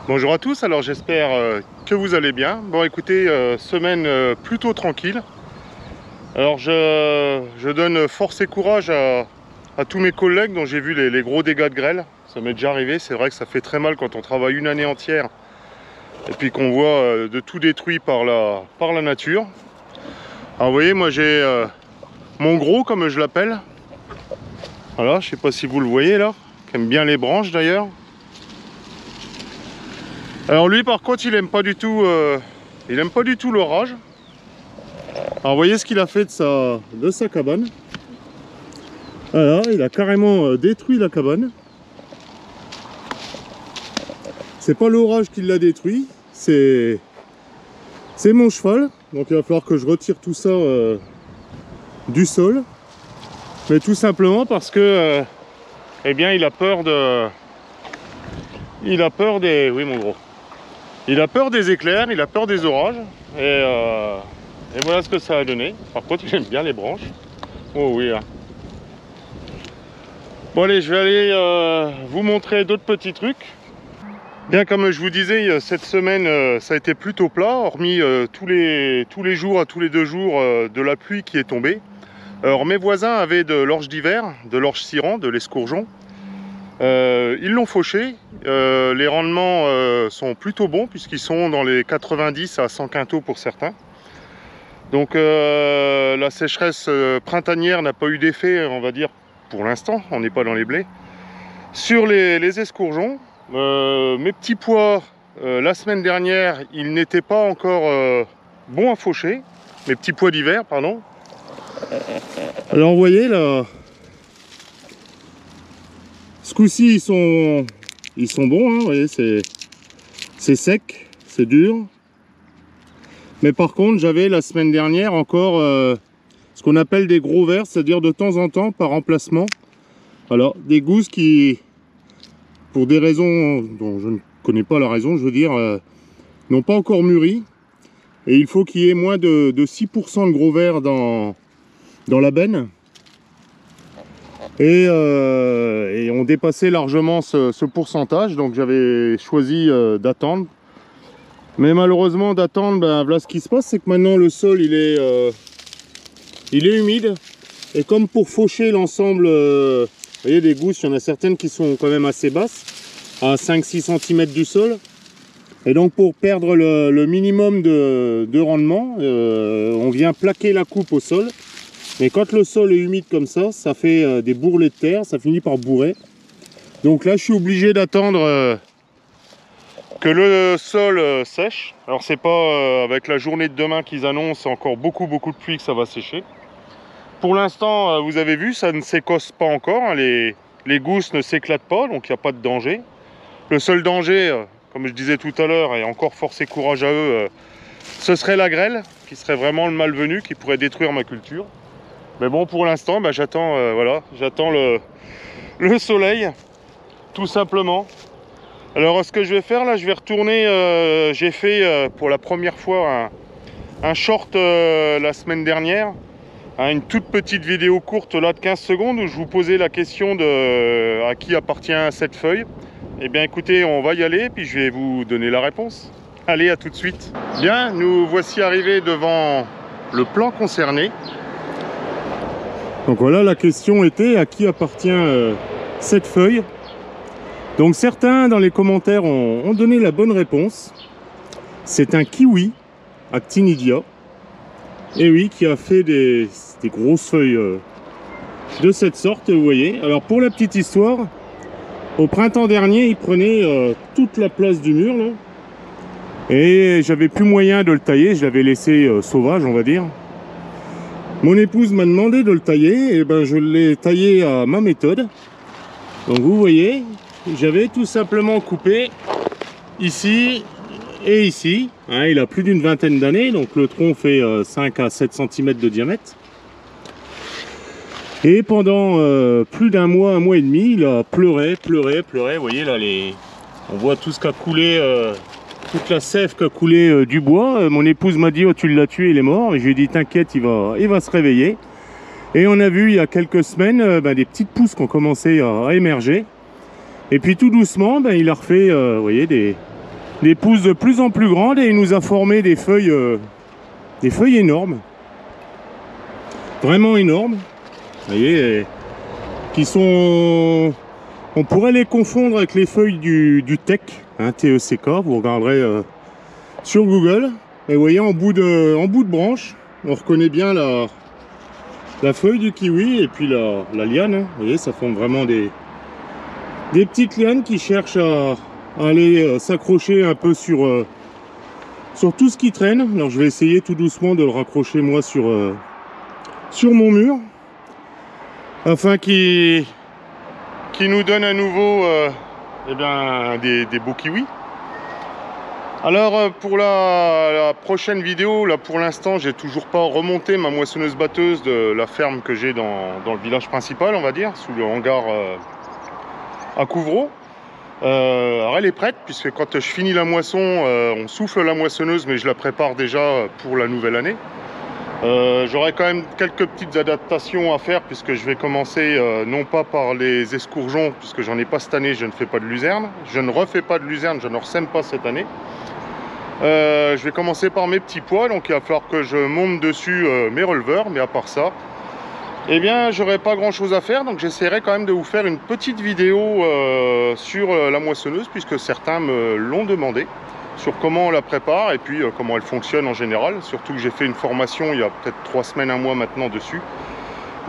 Bonjour à tous, alors j'espère que vous allez bien. Bon écoutez, semaine plutôt tranquille. Alors je donne force et courage à tous mes collègues dont j'ai vu les gros dégâts de grêle. Ça m'est déjà arrivé, c'est vrai que ça fait très mal quand on travaille une année entière et puis qu'on voit de tout détruit par la nature. Alors vous voyez, moi j'ai mon gros comme je l'appelle. Voilà, je sais pas si vous le voyez là, qui aime bien les branches d'ailleurs. Alors lui par contre il aime pas du tout l'orage. Alors vous voyez ce qu'il a fait de sa cabane. Voilà, il a carrément détruit la cabane. C'est pas l'orage qui l'a détruit, c'est mon cheval. Donc il va falloir que je retire tout ça du sol. Mais tout simplement parce que eh bien il a peur des... Oui mon gros. Il a peur des éclairs, il a peur des orages, et voilà ce que ça a donné. Par contre, il aime bien les branches. Oh oui. Hein. Bon allez, je vais aller vous montrer d'autres petits trucs. Bien comme je vous disais, cette semaine, ça a été plutôt plat, hormis tous les jours, à tous les 2 jours, de la pluie qui est tombée. Alors mes voisins avaient de l'orge d'hiver, de l'orge cirant, de l'escourgeon. Ils l'ont fauché, les rendements sont plutôt bons puisqu'ils sont dans les 90 à 100 quintaux pour certains. Donc la sécheresse printanière n'a pas eu d'effet, on va dire, pour l'instant, on n'est pas dans les blés. Sur les escourgeons, mes petits pois, la semaine dernière, ils n'étaient pas encore bons à faucher, mes petits pois d'hiver, pardon. Alors vous voyez là, ce coup-ci ils sont bons, hein, vous voyez, c'est sec, c'est dur. Mais par contre j'avais la semaine dernière encore ce qu'on appelle des gros vers, c'est-à-dire de temps en temps par emplacement. Alors des gousses qui, pour des raisons dont je ne connais pas la raison, je veux dire, n'ont pas encore mûri. Et il faut qu'il y ait moins de 6% de gros vers dans la benne. Et on dépassait largement ce pourcentage, donc j'avais choisi d'attendre. Mais malheureusement d'attendre, ben, voilà ce qui se passe, c'est que maintenant le sol il est humide. Et comme pour faucher l'ensemble, vous voyez des gousses, il y en a certaines qui sont quand même assez basses, à 5-6 cm du sol. Et donc pour perdre le minimum de rendement, on vient plaquer la coupe au sol. Mais quand le sol est humide comme ça fait des bourrelets de terre, ça finit par bourrer. Donc là, je suis obligé d'attendre que le sol sèche. Alors c'est pas avec la journée de demain qu'ils annoncent encore beaucoup de pluie que ça va sécher. Pour l'instant, vous avez vu, ça ne s'écosse pas encore. Hein, les gousses ne s'éclatent pas, donc il n'y a pas de danger. Le seul danger, comme je disais tout à l'heure, et encore force et courage à eux, ce serait la grêle, qui serait vraiment le malvenu, qui pourrait détruire ma culture. Mais bon, pour l'instant, bah, j'attends le soleil, tout simplement. Alors, ce que je vais faire, là, je vais retourner. J'ai fait pour la première fois un short la semaine dernière, hein, une toute petite vidéo courte là de 15 secondes où je vous posais la question de à qui appartient cette feuille. Eh bien, écoutez, on va y aller, puis je vais vous donner la réponse. Allez, à tout de suite. Bien, nous voici arrivés devant le plan concerné. Donc voilà, la question était à qui appartient cette feuille. Donc certains dans les commentaires ont donné la bonne réponse. C'est un kiwi, Actinidia. Et oui, qui a fait des grosses feuilles de cette sorte, vous voyez. Alors pour la petite histoire, au printemps dernier, il prenait toute la place du mur, là. Et j'avais plus moyen de le tailler, je l'avais laissé sauvage, on va dire. Mon épouse m'a demandé de le tailler, et ben je l'ai taillé à ma méthode. Donc vous voyez, j'avais tout simplement coupé ici et ici. Hein, il a plus d'une vingtaine d'années, donc le tronc fait 5 à 7 cm de diamètre. Et pendant plus d'un mois, un mois et demi, il a pleuré. Vous voyez là, on voit tout ce qui a coulé, toute la sève qui a coulé du bois. Mon épouse m'a dit, oh, tu l'as tué, il est mort. Et je lui ai dit, t'inquiète, il va se réveiller. Et on a vu il y a quelques semaines des petites pousses qui ont commencé à émerger. Et puis tout doucement, il a refait, vous voyez, des pousses de plus en plus grandes et il nous a formé des feuilles énormes. Vraiment énormes. Vous voyez, qui sont... On pourrait les confondre avec les feuilles du TEC, hein, TECK, vous regarderez sur Google. Et vous voyez, en bout de branche, on reconnaît bien la feuille du kiwi et puis la liane. Hein. Vous voyez, ça forme vraiment des petites lianes qui cherchent à aller s'accrocher un peu sur tout ce qui traîne. Alors je vais essayer tout doucement de le raccrocher moi sur mon mur, afin qu'il nous donne à nouveau eh bien, des beaux kiwis. Alors pour la prochaine vidéo, là pour l'instant j'ai toujours pas remonté ma moissonneuse batteuse de la ferme que j'ai dans le village principal, on va dire, sous le hangar à Couvreau. Alors elle est prête, puisque quand je finis la moisson, on souffle la moissonneuse, mais je la prépare déjà pour la nouvelle année. J'aurai quand même quelques petites adaptations à faire, puisque je vais commencer non pas par les escourgeons, puisque j'en ai pas cette année, je ne fais pas de luzerne, je ne refais pas de luzerne, je ne ressème pas cette année. Je vais commencer par mes petits pois, donc il va falloir que je monte dessus mes releveurs, mais à part ça, eh bien j'aurai pas grand chose à faire, donc j'essaierai quand même de vous faire une petite vidéo sur la moissonneuse, puisque certains me l'ont demandé, sur comment on la prépare et puis comment elle fonctionne en général. Surtout que j'ai fait une formation il y a peut-être 3 semaines, un mois maintenant dessus.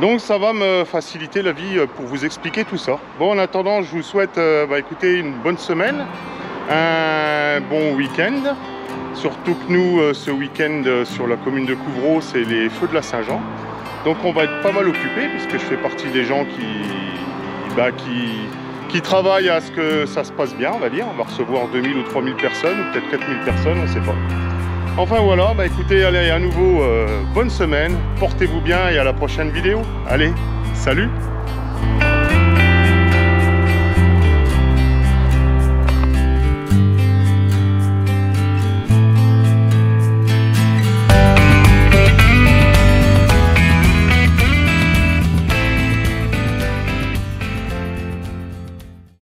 Donc ça va me faciliter la vie pour vous expliquer tout ça. Bon, en attendant, je vous souhaite écoutez, une bonne semaine, un bon week-end. Surtout que nous, ce week-end sur la commune de Couvreau, c'est les feux de la Saint-Jean. Donc on va être pas mal occupés, puisque je fais partie des gens qui travaillent à ce que ça se passe bien, on va dire. On va recevoir 2000 ou 3000 personnes, ou peut-être 4000 personnes, on ne sait pas. Enfin voilà, écoutez, allez, à nouveau, bonne semaine, portez-vous bien et à la prochaine vidéo. Allez, salut!